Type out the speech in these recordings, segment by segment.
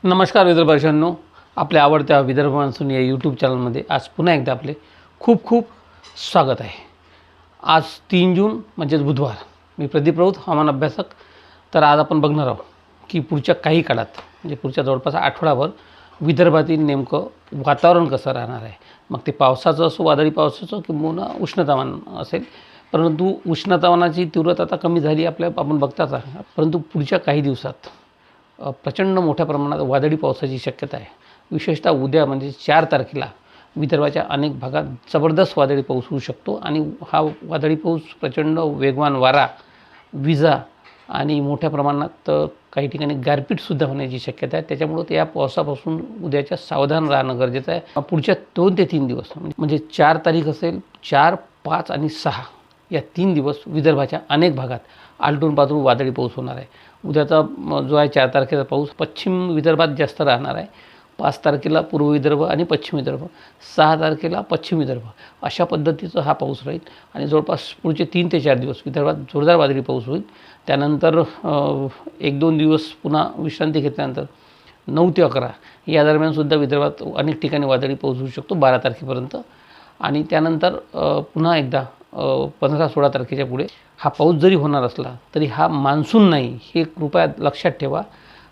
नमस्कार विदर्भावासियांनो, आपल्या आवडत्या विदर्भ मान्सून या यूट्यूब चॅनलमध्ये आज पुन्हा एकदा आपले खूप खूप स्वागत आहे। आज 3 जून म्हणजेच बुधवार। मी प्रदीप राऊत, हवामान अभ्यासक। तर आज आपण बघणार आहोत की पुढच्या काही काळात म्हणजे पुढच्या जवळपास आठवडाभर विदर्भातील नेमकं वातावरण कसं राहणार आहे। मग ते पावसाचं असो, वादळी पावसाचं किंवा उष्णतामान असेल, परंतु उष्णतामानाची तीव्रता आता कमी झाली आपण बघताच आहे। परंतु पुढच्या काही दिवसात प्रचंड मोठ्या प्रमाणात वादळी पावसाची शक्यता आहे। विशेषतः उद्या म्हणजे 4 तारखेला विदर्भाच्या अनेक भागात जबरदस्त वादळी पाऊस होऊ शकतो आणि हा वादळी पाऊस प्रचंड वेगवान वारा, विजा आणि मोठ्या प्रमाणात काही ठिकाणी गारपीटसुद्धा होण्याची शक्यता आहे। त्याच्यामुळे या पावसापासून उद्याच्या सावधान राहणं गरजेचं आहे। पुढच्या 2 ते 3 दिवस म्हणजे 4 तारीख असेल, 4, 5 आणि 6 या 3 दिवस विदर्भाच्या अनेक भागात आलटून पालटून वादळी पाऊस होणार आहे। उद्याचा जो आहे 4 तारखेचा पाऊस पश्चिम विदर्भात जास्त राहणार आहे। 5 तारखेला पूर्व विदर्भ आणि पश्चिम विदर्भ, 6 तारखेला पश्चिम विदर्भ, अशा पद्धतीचा हा पाऊस राहील आणि जवळपास पुढचे 3 ते 4 दिवस विदर्भात जोरदार वादळी पाऊस होईल। त्यानंतर 1-2 दिवस पुन्हा विश्रांती घेतल्यानंतर 9 ते 11 या दरम्यानसुद्धा विदर्भात अनेक ठिकाणी वादळी पाऊस होऊ शकतो 12 तारखेपर्यंत। आणि त्यानंतर पुन्हा एकदा 15-16 तारखेच्या पुढे हा पाऊस जरी होणार असला तरी हा मान्सून नाही, हे कृपया लक्षात ठेवा।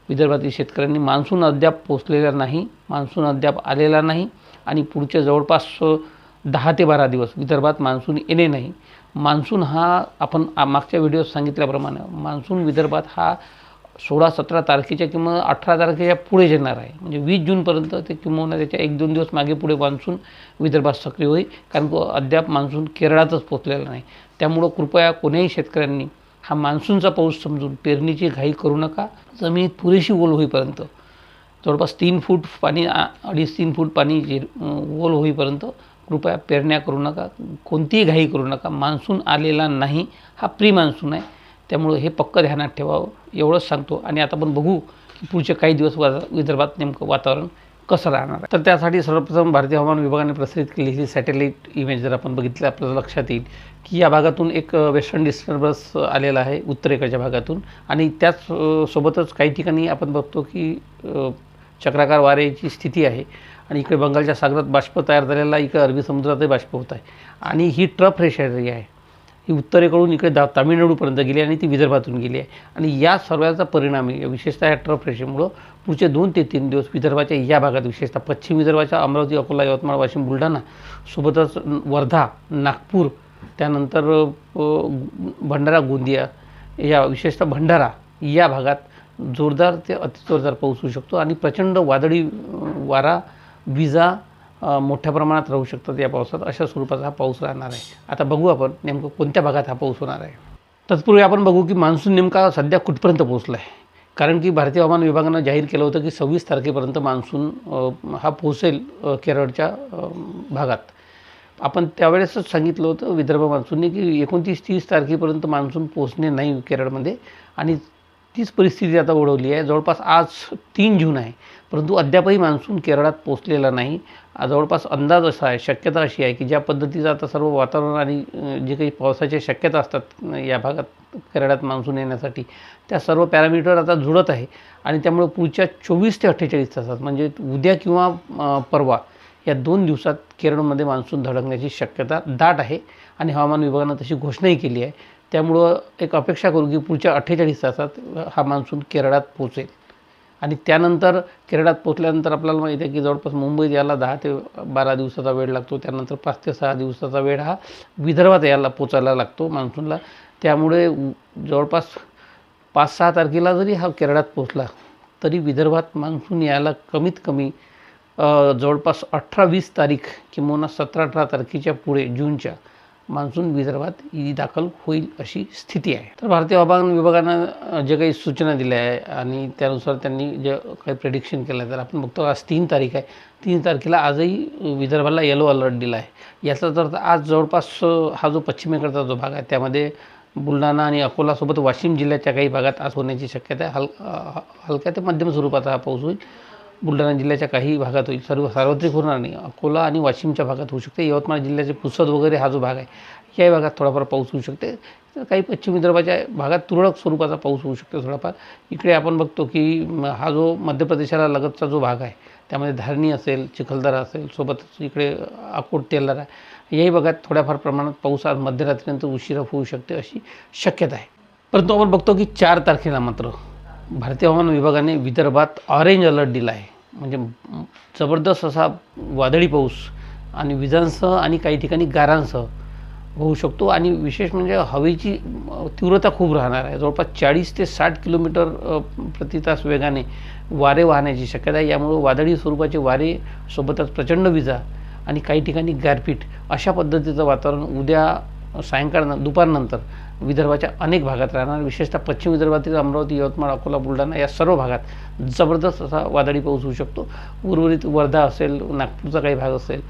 विदर्भातील शेतकऱ्यांनी मान्सून अद्याप पोचलेला नाही, मान्सून अद्याप आलेला नाही आणि पुढच्या जवळपास 10 ते 12 दिवस विदर्भात मान्सून येणे नाही। मान्सून हा आपण मागच्या व्हिडिओत सांगितल्याप्रमाणे मान्सून विदर्भात हा 16-17 तारखेच्या किंवा 18 तारखेच्या पुढे येणार आहे। म्हणजे 20 जूनपर्यंत ते किंवा त्याच्या 1-2 दिवस मागे पुढे मान्सून विदर्भात सक्रिय होईल, कारण अद्याप मान्सून केरळातच पोचलेला नाही। त्यामुळं कृपया कोणीही शेतकऱ्यांनी हा मान्सूनचा पाऊस समजून पेरणीची घाई करू नका। जमिनीत पुरेशी ओल होईपर्यंत जवळपास 3 फूट पाणी, 2.5-3 फूट पाणी ओल होईपर्यंत कृपया पेरण्या करू नका, कोणतीही घाई करू नका। मान्सून आलेला नाही, हा प्री मान्सून आहे, त्यामुळे हे पक्कं ध्यानात ठेवावं, एवढंच सांगतो। आणि आता आपण बघू की पुढचे काही दिवस विदर्भात नेमकं वातावरण कसं राहणार आहे। तर त्यासाठी सर्वप्रथम भारतीय हवामान विभागाने प्रसारित केलेली सॅटेलाईट इमेज जर आपण बघितलं, आपल्याला लक्षात येईल की या भागातून एक वेस्टर्न डिस्टर्बन्स आलेला आहे उत्तरेकडच्या भागातून आणि त्याच सोबतच काही ठिकाणी आपण बघतो की चक्राकार वाऱ्याची स्थिती आहे आणि इकडे बंगालच्या सागरात बाष्प तयार झालेला, इकडे अरबी समुद्रातही बाष्प होत आहे आणि ही ट्रफ रेषा एरिया आहे, ही उत्तरेकडून इकडे तामिळनाडूपर्यंत गेली आणि ती विदर्भातून गेली आहे आणि या सर्वांचा परिणामी विशेषतः या ट्रफ रेषेमुळं पुढचे 2 ते 3 दिवस विदर्भाच्या या भागात विशेषतः पश्चिम विदर्भाच्या अमरावती, अकोला, यवतमाळ, वाशिम, बुलढाणा सोबतच वर्धा, नागपूर, त्यानंतर भंडारा, गोंदिया, या विशेषतः भंडारा या भागात जोरदार ते अतिजोरदार पाऊस होऊ शकतो आणि प्रचंड वादळी वारा, विजा मोठ्या प्रमाणात राहू शकतात या पावसात। अशा स्वरूपाचा हा पाऊस राहणार आहे। आता बघू आपण नेमकं कोणत्या भागात हा पाऊस होणार आहे। तत्पूर्वी आपण बघू की मान्सून नेमका सध्या कुठपर्यंत पोहोचला आहे, कारण की भारतीय हवामान विभागानं जाहीर केलं होतं की 26 तारखेपर्यंत मान्सून हा पोहोचेल केरळच्या भागात। आपण त्यावेळेसच सांगितलं होतं विदर्भ मान्सूनने की 29-30 तारखेपर्यंत मान्सून पोहोचणे नाही केरळमध्ये आणि तीच परिस्थिती आता ओढवली आहे। जवळपास आज 3 जून आहे, परंतु अद्यापही मान्सून केरळात पोहोचलेला नाही। जवळपास अंदाज असा आहे, शक्यता अशी आहे की ज्या पद्धतीचं आता सर्व वातावरण आणि जे काही पावसाच्या शक्यता असतात या भागात केरळात मान्सून येण्यासाठी, त्या सर्व पॅरामीटर आता जुळत आहे आणि त्यामुळे पुढच्या 24 ते 48 तासात म्हणजे उद्या किंवा परवा या 2 दिवसात केरळमध्ये मान्सून धडकण्याची शक्यता दाट आहे आणि हवामान विभागानं तशी घोषणाही केली आहे। त्यामुळं एक अपेक्षा करू की पुढच्या 48 तासात हा मान्सून केरळात पोहोचेल आणि त्यानंतर केरळात पोहोचल्यानंतर आपल्याला माहिती आहे की जवळपास मुंबईत यायला 10 ते 12 दिवसाचा वेळ लागतो। त्यानंतर 5 ते 6 दिवसाचा वेळ हा विदर्भात यायला पोचायला लागतो मान्सूनला। त्यामुळे जवळपास 5-6 तारखेला जरी हा केरळात पोहोचला तरी विदर्भात मान्सून यायला कमीत कमी जवळपास 18-20 तारीख किंवा 17-18 तारखेच्या पुढे जूनच्या मान्सून विदर्भात दाखल होईल अशी स्थिती आहे। तर भारतीय हवामान विभागानं जे काही सूचना दिल्या आहे आणि त्यानुसार त्यांनी जे काही प्रेडिक्शन केलं आहे, तर आपण बघतो आज 3 तारीख आहे, 3 तारखेला आजही विदर्भाला येलो अलर्ट दिला आहे। याचाच अर्थ आज जवळपास हा जो पश्चिमेकडचा जो भाग आहे त्यामध्ये बुलढाणा आणि अकोलासोबत वाशिम जिल्ह्याच्या काही भागात आज होण्याची शक्यता आहे। हलक्या ते मध्यम स्वरूपाचा हा पाऊस होईल। बुलढाणा जिल्ह्याच्या काही भागात होईल, सार्वत्रिक होणार नाही. अकोला आणि वाशिमच्या भागात होऊ शकते. यवतमाळ जिल्ह्याचे पुसद वगैरे हा जो भाग आहे, याही भागात थोडाफार पाऊस होऊ शकते. तर काही पश्चिम विदर्भाच्या भागात तुरळक स्वरूपाचा पाऊस होऊ शकतो थोडाफार. इकडे आपण बघतो की हा जो मध्य प्रदेशाला लगतचा जो भाग आहे, त्यामध्ये धारणी असेल, चिखलदरा असेल, सोबतच इकडे अकोट, तेलारा याही भागात थोड्याफार प्रमाणात पाऊस आज मध्यरात्रीनंतर उशिरा होऊ शकते अशी शक्यता आहे. परंतु आपण बघतो की 4 तारखेला मात्र भारतीय हवामान विभागाने विदर्भात ऑरेंज अलर्ट दिला आहे. म्हणजे जबरदस्त असा वादळी पाऊस आणि विजांसह आणि काही ठिकाणी गारांसह होऊ शकतो. आणि विशेष म्हणजे हवेची तीव्रता खूप राहणार आहे. जवळपास 40 ते 60 किलोमीटर प्रति तास वेगाने वारे वाहण्याची शक्यता आहे. यामुळे वादळी स्वरूपाचे वारे सोबतच प्रचंड विजा आणि काही ठिकाणी गारपीट अशा पद्धतीचं वातावरण उद्या सायंकाळ दुपारनंतर विदर्भाच्या अनेक भागात राहणार. विशेषतः पश्चिम विदर्भातील अमरावती, यवतमाळ, अकोला, बुलढाणा या सर्व भागात जबरदस्त असा वादळी पाऊस होऊ शकतो. उर्वरित वर्धा असेल, नागपूरचा काही भाग असेल,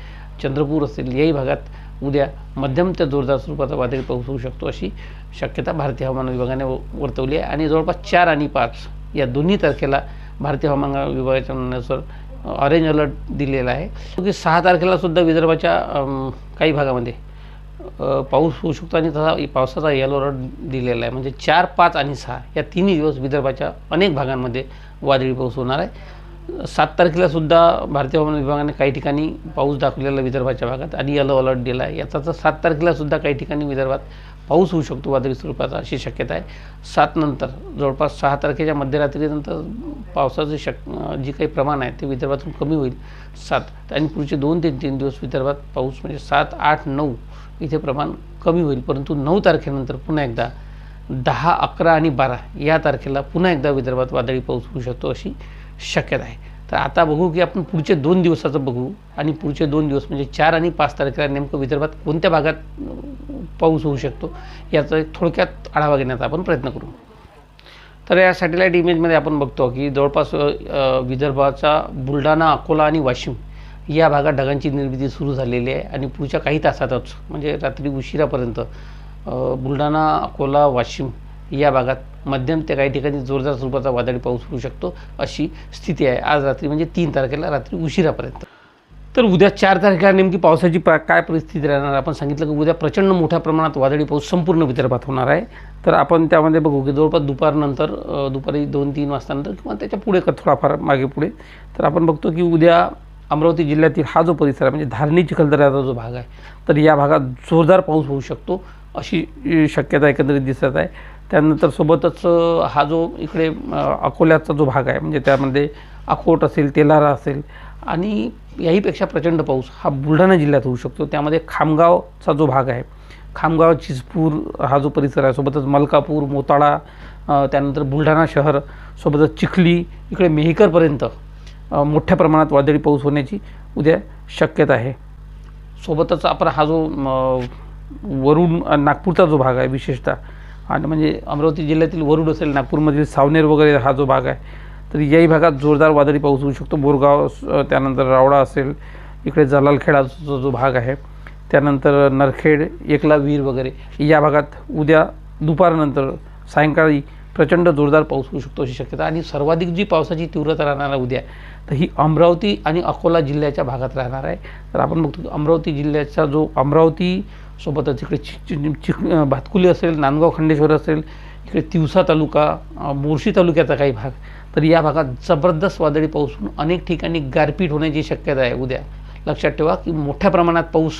चंद्रपूर असेल, याही भागात उद्या मध्यम ते जोरदार स्वरूपाचा वादळी पाऊस होऊ शकतो अशी शक्यता भारतीय हवामान विभागाने वर्तवली आहे. आणि जवळपास 4 आणि 5 या दोन्ही तारखेला भारतीय हवामान विभागाच्या म्हणण्यानुसार ऑरेंज अलर्ट दिलेला आहे. की 6 तारखेला सुद्धा विदर्भाच्या काही भागामध्ये पाऊस होऊ शकतो आणि तसा पावसाचा येलो अलर्ट दिलेला आहे. म्हणजे 4, 5 आणि 6 या तिन्ही दिवस विदर्भाच्या अनेक भागांमध्ये वादळी पाऊस होणार आहे. 7 तारखेला सुद्धा भारतीय हवामान विभागाने काही ठिकाणी पाऊस दाखवलेला विदर्भाच्या भागात आणि येलो अलर्ट दिला आहे. याचा 7 तारखेला सुद्धा काही ठिकाणी विदर्भात पाऊस होऊ शकतो वादळी स्वरूपाचा अशी शक्यता आहे. 7 नंतर जवळपास 6 तारखेच्या मध्यरात्रीनंतर पावसाचे जी काही प्रमाण आहे ते विदर्भातून कमी होईल 7 आणि पुढचे 2 ते 3 दिवस विदर्भात पाऊस म्हणजे 7, 8, 9 इथे प्रमाण कमी होईल. परंतु 9 तारखेनंतर पुन्हा एकदा 10, 11 आणि 12 या तारखेला पुन्हा एकदा विदर्भात वादळी पाऊस होऊ शकतो अशी शक्यता आहे. तर आता बघू की आपण पुढचे 2 दिवसाचं बघू आणि पुढचे 2 दिवस म्हणजे 4 आणि 5 तारखेला नेमकं विदर्भात कोणत्या भागात पाऊस होऊ शकतो याचा एक थोडक्यात आढावा घेण्याचा आपण प्रयत्न करू. तर या सॅटेलाईट इमेजमध्ये आपण बघतो की जवळपास विदर्भाचा बुलढाणा, अकोला आणि वाशिम या भागात ढगांची निर्मिती सुरू झालेली आहे आणि पुढच्या काही तासातच म्हणजे रात्री उशिरापर्यंत बुलढाणा, अकोला, वाशिम या भागात मध्यम ते काही ठिकाणी जोरदार स्वरूपाचा वादळी पाऊस होऊ शकतो अशी स्थिती आहे आज रात्री म्हणजे 3 तारखेला रात्री उशिरापर्यंत. तर उद्या 4 तारखेला नेमकी पावसाची काय परिस्थिती राहणार आपण सांगितलं की उद्या प्रचंड मोठ्या प्रमाणात वादळी पाऊस संपूर्ण विदर्भात होणार आहे. तर आपण त्यामध्ये बघू की जवळपास दुपारनंतर दुपारी 2-3 वाजतानंतर किंवा त्याच्या पुढे थोडाफार मागे पुढे तर आपण बघतो की उद्या अमरावती जिल्ह्यातील हा जो परिसर आहे म्हणजे धारणी, चिखलदऱ्याचा जो भाग आहे तर या भागात जोरदार पाऊस होऊ शकतो अशी शक्यता एकंदरीत दिसत आहे. त्यानंतर सोबतच हा जो इकडे अकोल्याचा जो भाग आहे म्हणजे त्यामध्ये अकोट असेल, तेलारा असेल आणि याहीपेक्षा प्रचंड पाऊस हा बुलढाणा जिल्ह्यात होऊ शकतो. त्यामध्ये खामगावचा जो भाग आहे, खामगाव, चिचपूर हा जो परिसर आहे, सोबतच मलकापूर, मोताळा, त्यानंतर बुलढाणा शहर, सोबतच चिखली, इकडे मेहकरपर्यंत मोठ्या प्रमाणात वादळी पाऊस होण्याची उद्या शक्यता आहे. सोबतच आपण हा जो वरुड, नागपूरचा जो भाग आहे विशेषतः आणि म्हणजे अमरावती जिल्ह्यातील वरुड असेल, नागपूरमधील सावनेर वगैरे हा जो भाग आहे तर याही भागात जोरदार वादळी पाऊस होऊ शकतो. बोरगाव, त्यानंतर रावडा असेल, इकडे जलालखेडाचा जो भाग आहे, त्यानंतर नरखेड, एकलावीर वगैरे या भागात उद्या दुपारनंतर सायंकाळी प्रचंड जोरदार पाऊस होऊ शकतो अशी शक्यता. आणि सर्वाधिक जी पावसाची तीव्रता राहणार आहे उद्या तर ही अमरावती आणि अकोला जिल्ह्याच्या भागात राहणार आहे. तर आपण बघतो अमरावती जिल्ह्याचा जो अमरावती सोबतच इकडे भातकुली असेल, नांदगाव खंडेश्वर असेल, इकडे तिवसा तालुका, मोर्शी तालुक्याचा काही भाग तर या भागात जबरदस्त वादळी पाऊस होऊन अनेक ठिकाणी गारपीट होण्याची शक्यता आहे उद्या. लक्षात ठेवा की मोठ्या प्रमाणात पाऊस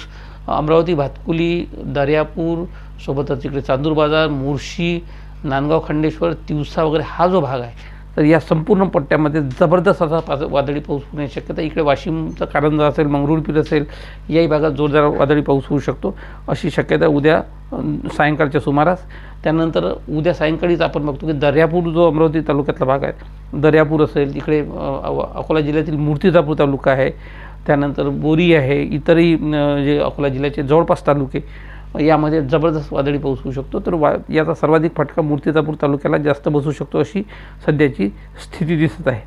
अमरावती, भातकुली, दर्यापूर सोबतच इकडे चांदूर बाजार, मोर्शी, नांदगाव खंडेश्वर, तिवसा वगैरे हा जो भाग आहे तर या संपूर्ण पट्ट्यामध्ये जबरदस्त असा वादळी पाऊस होण्याची शक्यता. इकडे वाशिमचा कारंजा असेल, मंगरुळपीर असेल याही भागात जोरदार वादळी पाऊस होऊ शकतो अशी शक्यता उद्या सायंकाळच्या सुमारास. त्यानंतर उद्या सायंकाळीच आपण बघतो की दर्यापूर जो अमरावती तालुक्यातला भाग आहे, दर्यापूर असेल, इकडे अकोला जिल्ह्यातील मूर्तिजापूर तालुका आहे, त्यानंतर बोरी आहे, इतरही जे अकोला जिल्ह्याचे जवळपास तालुके यामध्ये जबरदस्त वादळी पाऊस होऊ शकतो. तर याचा सर्वाधिक फटका मूर्तिजापूर तालुक्याला जास्त बसू शकतो अशी सध्याची स्थिती दिसत आहे.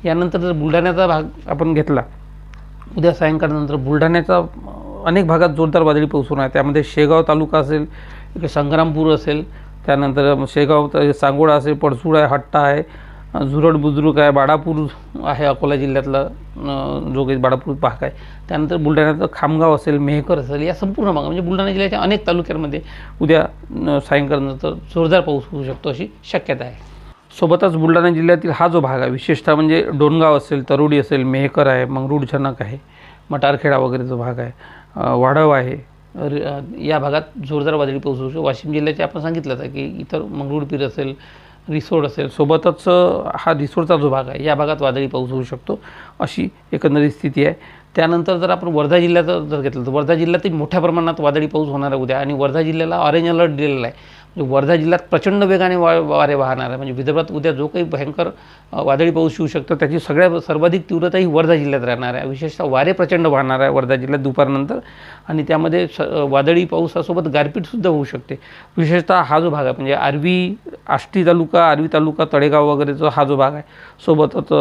यानंतर जर बुलढाण्याचा भाग आपण घेतला उद्या सायंकाळनंतर बुलढाण्याचा अनेक भागात जोरदार वादळी पाऊस होणार आहे. त्यामध्ये शेगाव तालुका असेल, इकडे संग्रामपूर असेल, त्यानंतर शेगाव, सांगोळा असेल, पडसूळ आहे, हट्टा आहे, झुरड बुद्रुक आहे, बाळापूर आहे अकोला जिल्ह्यातला जो काही बाळापूर भाग आहे. त्यानंतर बुलढाण्याचं खामगाव असेल, मेहकर असेल, या संपूर्ण भाग म्हणजे बुलढाणा जिल्ह्याच्या अनेक तालुक्यांमध्ये उद्या सायंकाळनंतर जोरदार पाऊस होऊ शकतो अशी शक्यता आहे. सोबतच बुलढाणा जिल्ह्यातील हा जो भाग आहे विशेषतः म्हणजे डोणगाव असेल, तरोडी असेल, मेहकर आहे, मंगरूळ छनक आहे, मटारखेडा वगैरे जो भाग आहे, वाढव आहे, या भागात जोरदार वादळी पाऊस होऊ शकतो. वाशिम जिल्ह्याचे आपण सांगितलं होतं की इतर मंगरुळपीर असेल, रिसोड असेल, सोबतच हा रिसोडचा जो भाग आहे या भागात वादळी पाऊस होऊ शकतो अशी एकंदरीत स्थिती आहे. त्यानंतर जर आपण वर्धा जिल्ह्याचं जर घेतलं तर वर्धा जिल्ह्यातही मोठ्या प्रमाणात वादळी पाऊस होणार आहे उद्या. आणि वर्धा जिल्ह्याला ऑरेंज अलर्ट दिलेला आहे. म्हणजे वर्धा जिल्ह्यात प्रचंड वेगाने वारे वाहणार आहे. म्हणजे विदर्भात उद्या जो काही भयंकर वादळी पाऊस येऊ शकतो त्याची सर्वाधिक तीव्रता ही वर्धा जिल्ह्यात राहणार आहे. विशेषतः वारे प्रचंड वाहणार आहे वर्धा जिल्ह्यात दुपारनंतर. आणि त्यामध्ये वादळी पावसासोबत गारपीटसुद्धा होऊ शकते. विशेषतः हा जो भाग आहे म्हणजे आर्वी, आष्टी तालुका, तळेगाव वगैरे जो हा जो भाग आहे, सोबतच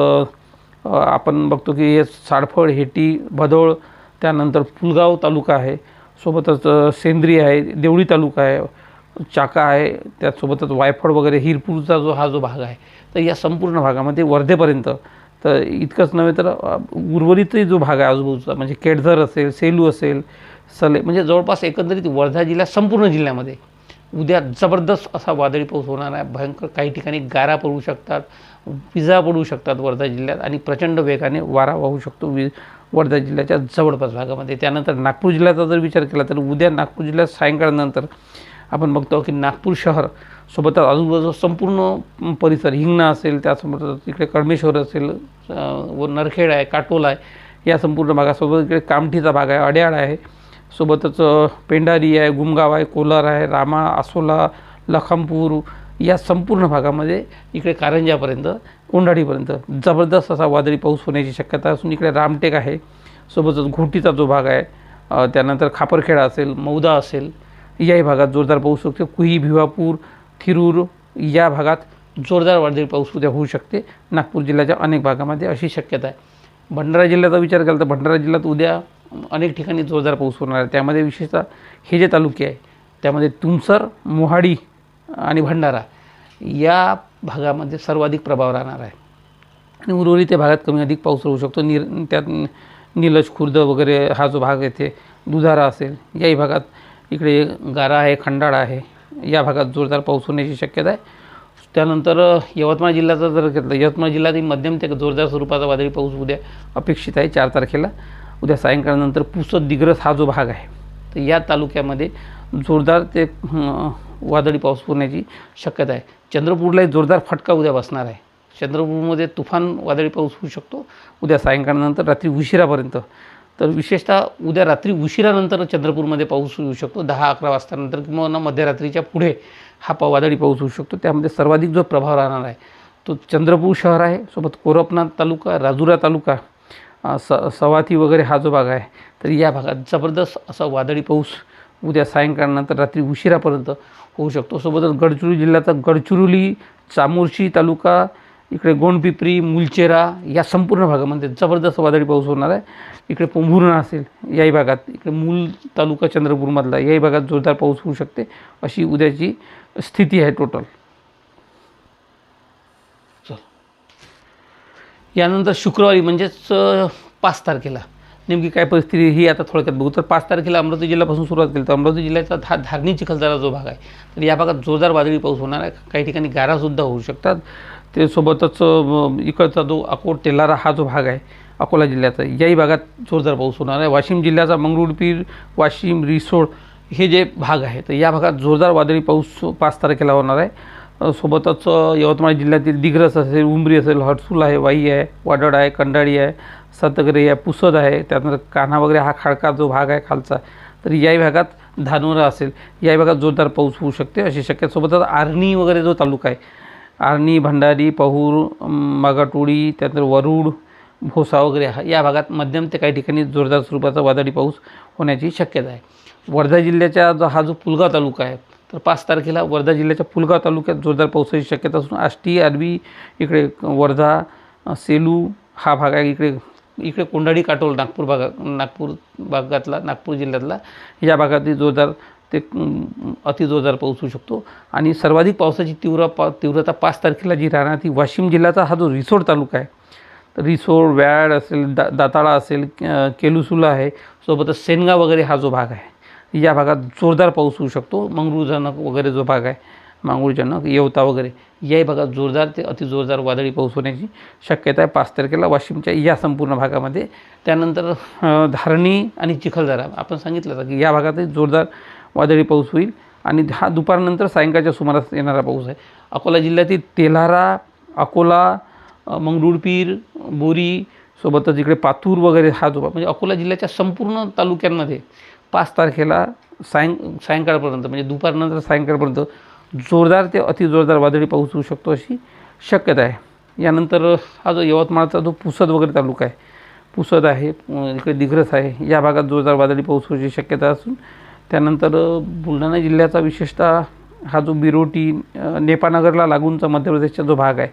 आपण बघतो की हे साडफळ, हेटी, भदोळ, त्यानंतर पुलगाव तालुका आहे, सोबतच सेंद्री आहे, देवळी तालुका आहे, चाका आहे, त्याचसोबतच वायफळ वगैरे, हिरपूरचा हा जो भाग आहे, तर या संपूर्ण भागामध्ये वर्धेपर्यंत, तर इतकंच नव्हे तर उर्वरितही जो भाग आहे आजूबाजूचा म्हणजे केडझर असेल, सेलू असेल, सले, म्हणजे जवळपास एकंदरीत वर्धा जिल्ह्यात संपूर्ण जिल्ह्यामध्ये उद्या जबरदस्त असा वादळी पाऊस होणार आहे. भयंकर काही ठिकाणी गारा पडू शकतात, विजा पडू शकतात वर्धा जिल्ह्यात आणि प्रचंड वेगाने वारा वाहू शकतो वर्धा जिल्ह्याच्या जवळपास भागामध्ये. त्यानंतर नागपूर जिल्ह्याचा जर विचार केला तर उद्या नागपूर जिल्ह्यात सायंकाळनंतर आपण बघतो की नागपूर शहर सोबतच आजूबाजूचा संपूर्ण परिसर, हिंगणा असेल, त्यासोबतच इकडे कळमेश्वर असेल, व नरखेड आहे, काटोल आहे, या संपूर्ण भागासोबत इकडे कामठीचा भाग आहे, अड्याळ आहे, सोबतच पेंढारी आहे, गुमगाव आहे, कोलार आहे, रामा, आसोला, लखमपूर, या संपूर्ण भागामध्ये इकडे कारंजापर्यंत, कोंढाळीपर्यंत जबरदस्त असा वादळी पाऊस होण्याची शक्यता असून इकडे रामटेक आहे, सोबतच घोटीचा जो भाग आहे, त्यानंतर खापरखेडा असेल, मौदा असेल, याही भागात जोरदार पाऊस होऊ शकते. कुही, भिवापूर, थिरूर या भागात जोरदार वादळी पाऊस उद्या होऊ शकते नागपूर जिल्ह्याच्या अनेक भागामध्ये अशी शक्यता आहे. भंडारा जिल्ह्याचा विचार केला तर भंडारा जिल्ह्यात उद्या अनेक ठिकाणी जोरदार पाऊस होणार आहे. त्यामध्ये विशेषतः हे जे तालुके आहे त्यामध्ये तुमसर, मोहाडी आणि भंडारा या भागामध्ये सर्वाधिक प्रभाव राहणार आहे. आणि उर्वरित त्या भागात कमी अधिक पाऊस होऊ शकतो. त्यात निलज, खुर्द वगैरे हा जो भाग येथे, दुधारा असेल, याही भागात इकडे गारा आहे, खंडाळा आहे, या भागात जोरदार पाऊस होण्याची शक्यता आहे. त्यानंतर यवतमाळ जिल्ह्याचा जर घेतलं, यवतमाळ जिल्ह्यातही मध्यम ते जोरदार स्वरूपाचा वादळी पाऊस उद्या अपेक्षित आहे 4 तारखेला. उद्या सायंकाळनंतर पुसद, दिग्रस हा जो भाग आहे तर या तालुक्यामध्ये जोरदार ते वादळी पाऊस होण्याची शक्यता आहे. चंद्रपूरलाही जोरदार फटका उद्या बसणार आहे. चंद्रपूरमध्ये तुफान वादळी पाऊस होऊ शकतो उद्या सायंकाळनंतर रात्री उशिरापर्यंत. तर विशेषतः उद्या रात्री उशिरानंतर चंद्रपूरमध्ये पाऊस येऊ शकतो. 10-11 वाजतानंतर किंवा मध्यरात्रीच्या पुढे हा वादळी पाऊस होऊ शकतो. त्यामध्ये सर्वाधिक जो प्रभाव राहणार आहे तो चंद्रपूर शहर आहे, सोबत कोरपनाथ तालुका, राजुरा तालुका, सवाथी वगैरे हा जो भाग आहे तर या भागात जबरदस्त असा वादळी पाऊस उद्या सायंकाळनंतर रात्री उशिरापर्यंत होऊ शकतो. सोबतच गडचिरोली जिल्ह्याचा गडचिरोली, चामोर्शी तालुका, इकडे गोंडपिपरी, मुलचेरा या संपूर्ण भागामध्ये जबरदस्त वादळी पाऊस होणार आहे. इकडे पोंभुर्णा असेल याही भागात, इकडे मूल तालुका चंद्रपूरमधला याही भागात जोरदार पाऊस होऊ शकते अशी उद्याची स्थिती आहे टोटल. यानंतर शुक्रवारी म्हणजेच 5 तारखेला नेमकी काय परिस्थिती ही आता थोडक्यात बघू. तर 5 तारखेला अमरावती जिल्ह्यापासून सुरुवात केली तर अमरावती जिल्ह्याचा धारणी चिखलदरा जो भाग आहे तर या भागात जोरदार वादळी पाऊस होणार आहे. काही ठिकाणी गारासुद्धा होऊ शकतात. ते सोबतच इकडचा जो अकोट, तेलारा हा जो भाग आहे अकोला जिल्ह्याचा, याही भागात जोरदार पाऊस होणार आहे. वाशिम जिल्ह्याचा मंगरुळपीर, वाशिम, रिसोड हे जे भाग आहे तर या भागात जोरदार वादळी पाऊस 5 तारखेला होणार आहे. सोबतच यवतमाळ जिल्ह्यातील दिग्रस असेल, उमरी असेल, हडसूल आहे, वाई आहे, वाडड आहे, कंडाळी आहे, सतगरे आहे, पुसद आहे, त्यानंतर कान्हा वगैरे हा खडका जो भाग आहे खालचा तर याही भागात, धानोरा असेल याही भागात जोरदार पाऊस होऊ शकते अशी शक्यता. सोबतच आर्णी वगैरे जो तालुका आहे, आर्णी, भंडारी, पहूर, मागाटोळी, त्यानंतर वरुड, भोसा वगैरे या भागात मध्यम ते काही ठिकाणी जोरदार स्वरूपाचा वादळी पाऊस होण्याची शक्यता आहे. वर्धा जिल्ह्याच्या हा जो पुलगाव तालुका आहे तर 5 तारखेला वर्धा जिल्ह्याच्या पुलगाव तालुक्यात जोरदार पावसाची शक्यता असून आष्टी, आर्वी, इकडे वर्धा, सेलू हा भाग आहे, इकडे कोंढाळी, काटोल, नागपूर भागातला, नागपूर जिल्ह्यातला या भागातही जोरदार ते अतिजोरदार पाऊस होऊ शकतो. आणि सर्वाधिक पावसाची तीव्रता 5 तारखेला जी राहणार ती वाशिम जिल्ह्याचा हा जो रिसोड तालुका आहे, तर रिसोड, व्याड असेल, दाताळा असेल, केलुसुला आहे, सोबतच सेनगाव वगैरे हा जो भाग आहे, या भागात जोरदार पाऊस होऊ शकतो. मंगरुळजनक वगैरे जो भाग आहे, मांगुळजनक, येवता वगैरे याही भागात जोरदार ते अतिजोरदार वादळी पाऊस होण्याची शक्यता आहे 5 तारखेला वाशिमच्या या संपूर्ण भागामध्ये. त्यानंतर धारणी आणि चिखलदरा आपण सांगितलं होतं की या भागातही जोरदार वादळी पाऊस होईल आणि हा दुपारनंतर सायंकाळच्या सुमारास येणारा पाऊस आहे. अकोला जिल्ह्यातील तेल्हारा, अकोला, मंगरुळपीर, बोरी, सोबतच इकडे पातूर वगैरे हा जो म्हणजे अकोला जिल्ह्याच्या संपूर्ण तालुक्यांमध्ये 5 तारखेला सायंकाळपर्यंत म्हणजे दुपारनंतर सायंकाळपर्यंत जोरदार ते अतिजोरदार वादळी पाऊस होऊ शकतो अशी शक्यता आहे. यानंतर हा जो यवतमाळचा जो पुसद वगैरे तालुका आहे, पुसद आहे, इकडे दिग्रस आहे, या भागात जोरदार वादळी पाऊस होण्याची शक्यता असून त्यानंतर बुलढाणा जिल्ह्याचा विशेषतः हा जो बिरोटी, नेपानगरला लागूनचा मध्य प्रदेशचा जो भाग आहे,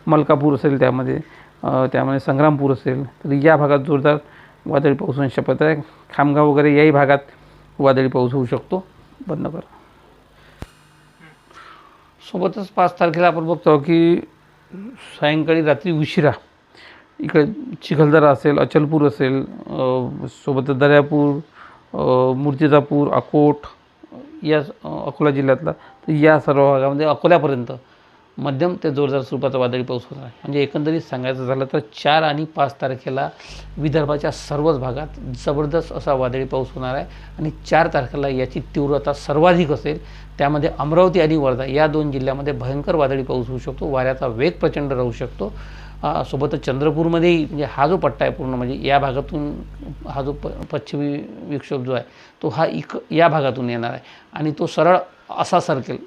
मलकापूर असेल, त्यामध्ये संग्रामपूर असेल, तर या भागात जोरदार वादळी पाऊस होण्याची शक्यता आहे. खामगाव वगैरे याही भागात वादळी पाऊस होऊ शकतो. बंद करा. सोबतच 5 तारखेला आपण बघतो की सायंकाळी रात्री उशिरा इकडे चिखलदरा असेल, अचलपूर असेल, सोबतच दर्यापूर, मूर्तिजापूर, अकोट या अकोला जिल्ह्यातला, तर या सर्व भागामध्ये अकोल्यापर्यंत मध्यम ते जोरदार स्वरूपाचा वादळी पाऊस होणार आहे. म्हणजे एकंदरीत सांगायचं झालं तर 4 आणि 5 तारखेला विदर्भाच्या सर्वच भागात जबरदस्त असा वादळी पाऊस होणार आहे आणि 4 तारखेला याची तीव्रता सर्वाधिक असेल. त्यामध्ये अमरावती आणि वर्धा या 2 जिल्ह्यामध्ये भयंकर वादळी पाऊस होऊ शकतो. वाऱ्याचा वेग प्रचंड राहू शकतो. सोबतच चंद्रपूरमध्येही म्हणजे हा जो पट्टा आहे पूर्ण म्हणजे या भागातून हा जो पश्चिमी विक्षोभ जो आहे तो हा या भागातून येणार आहे आणि तो सरळ असा सरकेल.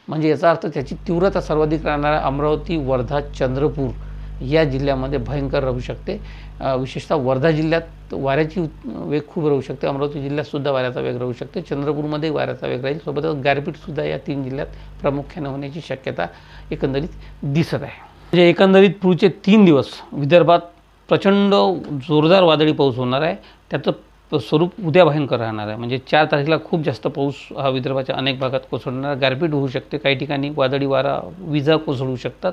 म्हणजे याचा अर्थ त्याची तीव्रता सर्वाधिक राहणारा अमरावती, वर्धा, चंद्रपूर या जिल्ह्यामध्ये भयंकर राहू शकते. विशेषतः वर्धा जिल्ह्यात वाऱ्याची वेग खूप राहू शकते. अमरावती जिल्ह्यातसुद्धा वाऱ्याचा वेग राहू शकते. चंद्रपूरमध्ये वाऱ्याचा वेग राहील. सोबतच गारपीटसुद्धा या 3 जिल्ह्यात प्रामुख्याने होण्याची शक्यता एकंदरीत दिसत आहे. म्हणजे एकंदरीत पुढचे 3 दिवस विदर्भात प्रचंड जोरदार वादळी पाऊस होणार आहे. त्याचं स्वरूप उद्या भयंकर राहणार आहे. म्हणजे 4 तारखेला खूप जास्त पाऊस हा विदर्भाच्या अनेक भागात कोसळणार, गारपीट होऊ शकते, काही ठिकाणी वादळी वारा, विजा कोसळू शकतात.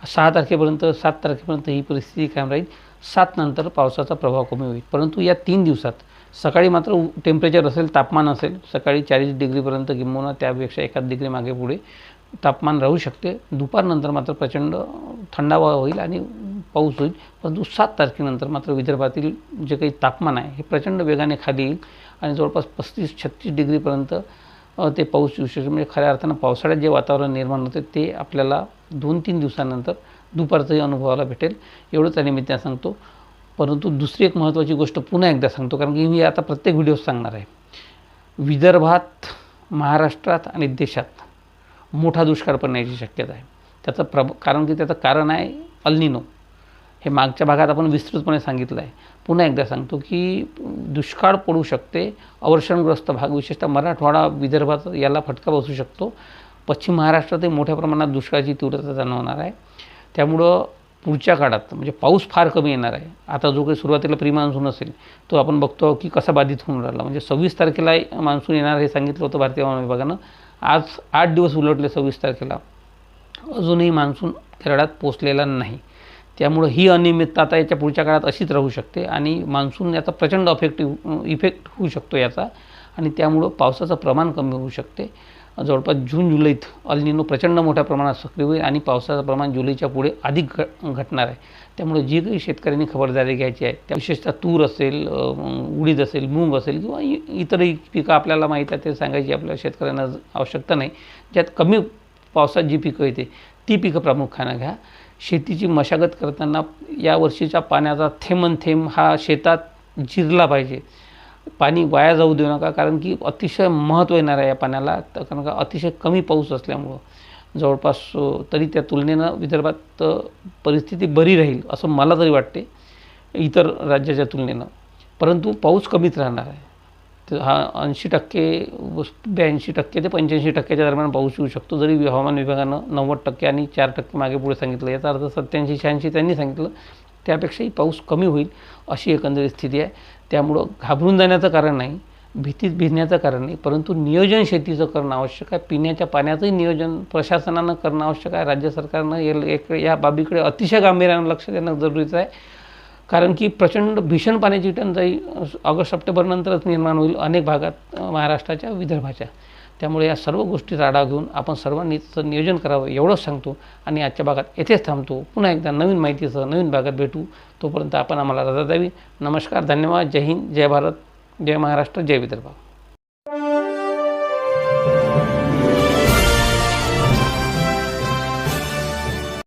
7 तारखेपर्यंत ही परिस्थिती कायम राहील. 7 नंतर पावसाचा प्रभाव कमी होईल. परंतु या 3 दिवसात सकाळी मात्र टेम्परेचर असेल, तापमान असेल सकाळी 40 डिग्रीपर्यंत किंवा त्यापेक्षा 1 डिग्री मागे पुढे तापमान राहू शकते. दुपारनंतर मात्र प्रचंड थंडावा होईल आणि पाऊस होईल. परंतु 7 तारखेनंतर मात्र विदर्भातील जे काही तापमान आहे हे प्रचंड वेगाने खाली येईल आणि जवळपास 35-36 डिग्रीपर्यंत ते पाऊस येऊ शकतो. म्हणजे खऱ्या अर्थानं पावसाळ्यात जे वातावरण निर्माण होते ते आपल्याला 2-3 दिवसानंतर दुपारचंही अनुभवायला भेटेल. एवढंच त्यानिमित्ताने सांगतो. परंतु दुसरी एक महत्त्वाची गोष्ट पुन्हा एकदा सांगतो, कारण की मी आता प्रत्येक व्हिडिओत सांगणार आहे. विदर्भात, महाराष्ट्रात आणि देशात मोठा दुष्काळ पडण्याची शक्यता आहे. त्याचं कारण आहे अल निनो. हे मागच्या भागात आपण विस्तृतपणे सांगितलं आहे. पुन्हा एकदा सांगतो की दुष्काळ पडू शकते. अवर्षणग्रस्त भाग विशेषतः मराठवाडा, विदर्भात याला फटका बसू शकतो. पश्चिम महाराष्ट्रातही मोठ्या प्रमाणात दुष्काळाची तीव्रता जाणवणार आहे. त्यामुळं पुढच्या काळात म्हणजे पाऊस फार कमी येणार आहे. आता जो काही सुरुवातीला प्री मान्सून असेल तो आपण बघतो की कसा बाधित होऊन राहिला. म्हणजे 26 तारखेला मान्सून येणार हे सांगितलं होतं भारतीय हवामान विभागानं. आज 8 दिवस उलटले 26 तारखेला, अजूनही मान्सून केरळात पोचलेला नाही. त्यामुळं ही अनियमितता आता याच्या पुढच्या काळात अशीच राहू शकते आणि मान्सून याचा प्रचंड इफेक्ट होऊ शकतो याचा आणि त्यामुळं पावसाचं प्रमाण कमी होऊ शकते. जवळपास जून-जुलैत अल निनो प्रचंड मोठ्या प्रमाणात सक्रिय होईल आणि पावसाचं प्रमाण जुलैच्या पुढे अधिक घटणार आहे. त्यामुळे जी काही शेतकऱ्यांनी खबरदारी घ्यायची आहे त्या विशेषतः तूर असेल, उडीद असेल, मूग असेल किंवा इतरही पिकं आपल्याला माहीत आहे ते सांगायची आपल्या शेतकऱ्यांना आवश्यकता नाही. ज्यात कमी पावसात जी पिकं येते ती पिकं प्रामुख्यानं घ्या. शेतीची मशागत करताना या वर्षीच्या पाण्याचा थेंब हा शेतात जिरला पाहिजे. पाणी वाया जाऊ देऊ नका, कारण की अतिशय महत्त्व येणार आहे या पाण्याला. कारण का अतिशय कमी पाऊस असल्यामुळं जवळपास तरी त्या तुलनेनं विदर्भात परिस्थिती बरी राहील असं मला तरी वाटते इतर राज्याच्या तुलनेनं. परंतु पाऊस कमीच राहणार आहे. तर हा 80% 82% ते 85% दरम्यान पाऊस येऊ शकतो. जरी हवामान विभागानं 90% आणि 4% मागे पुढे सांगितलं, याचा अर्थ 87-86 त्यांनी सांगितलं, त्यापेक्षाही पाऊस कमी होईल अशी एकंदरीत स्थिती आहे. त्यामुळं घाबरून जाण्याचं कारण नाही. भीतीत भिजण्याचं कारण नाही, परंतु नियोजन शेतीचं करणं आवश्यक आहे. पिण्याच्या पाण्याचंही नियोजन प्रशासनानं करणं आवश्यक आहे. राज्य सरकारनं या बाबीकडे अतिशय गांभीर्यानं लक्ष देणं जरुरीचं आहे. कारण की प्रचंड भीषण पाण्याची टंचाई ऑगस्ट सप्टेंबरनंतरच निर्माण होईल अनेक भागात महाराष्ट्राच्या, विदर्भाच्या. त्यामुळे या सर्व गोष्टीचा आढावा घेऊन आपण सर्वांनी नियोजन करावं एवढंच सांगतो आणि आजच्या भागात येथेच थांबतो. पुन्हा एकदा नवीन माहितीसह नवीन भागात भेटू. तोपर्यंत आपण आम्हाला रजा द्यावी. नमस्कार, धन्यवाद. जय हिंद, जय भारत, जय महाराष्ट्र, जय विदर्भ.